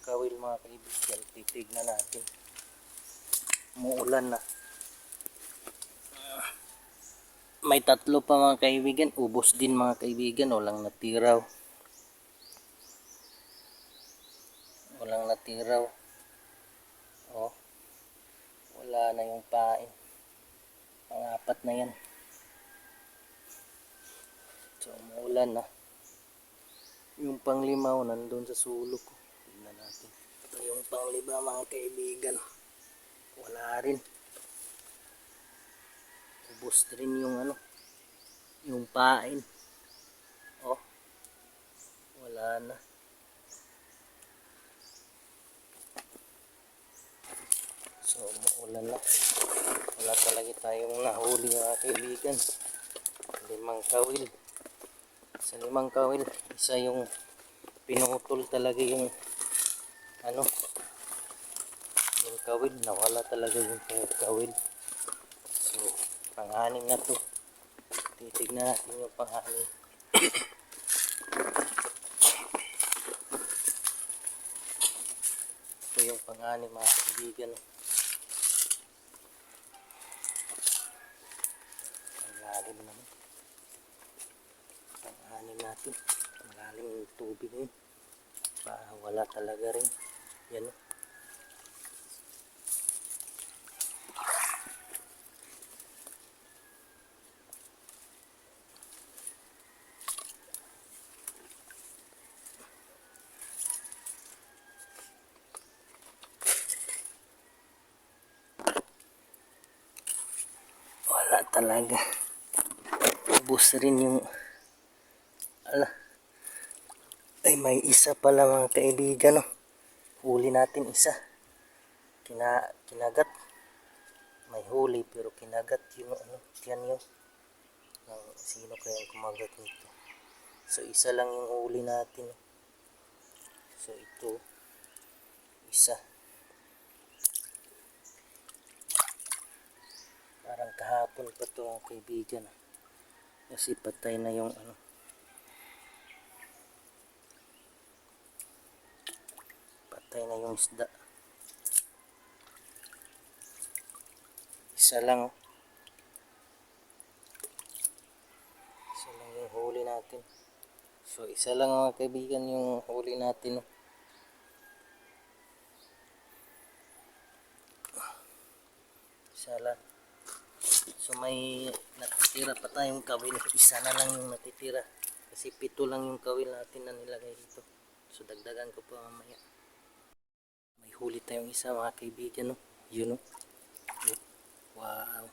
kawil mga kaibigan. Titignan natin. Umuulan na. May tatlo pa mga kaibigan. Ubos din mga kaibigan. Walang natiraw. Walang natiraw. Oh. Wala na yung pain. Pang-apat na yan. So umuulan na. Yung panglimaw nandun sa sulok. Tignan natin. Ito yung panglima mga kaibigan. Wala rin. Ubos rin yung yung pain. Oh. Wala na. So umuulan na. Wala talaga tayong nahuli mga kaibigan. 5 kawil. Sa 5 kawil, isa yung pinutol talaga yung yung kawil. Nawala talaga yung kawil. So pang-anim na to. Titignan natin yung pang-anim. Ito yung pang-anim mga kaibigan. Ang lalim naman. Pang-anim natin. Malalim yung tubig yun. Wala talaga rin. Yan o. Wala talaga. Ubus rin yung ay may isa pala mga kaibigan no. Huli natin isa. Kinagat. May huli pero kinagat yung yan yung sino kayang kumagat nito. So isa lang yung huli natin. So ito isa. Parang kahapon pa to mga kaibigan. Kasi patay na yung patay na yung isda. Isa lang isa lang yung huli natin. So isa lang mga kaibigan yung huli natin. Isa lang. So may natitira pa tayong kawil. Isa na lang yung natitira. Kasi 7 lang yung kawil natin na nilagay dito. So dagdagan ko pa mamaya. May huli tayong isa mga kaibigan no. Yun no. Wow.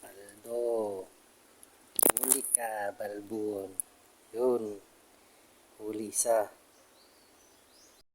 Baldo. Huli ka balbon. Yun. Huli isa.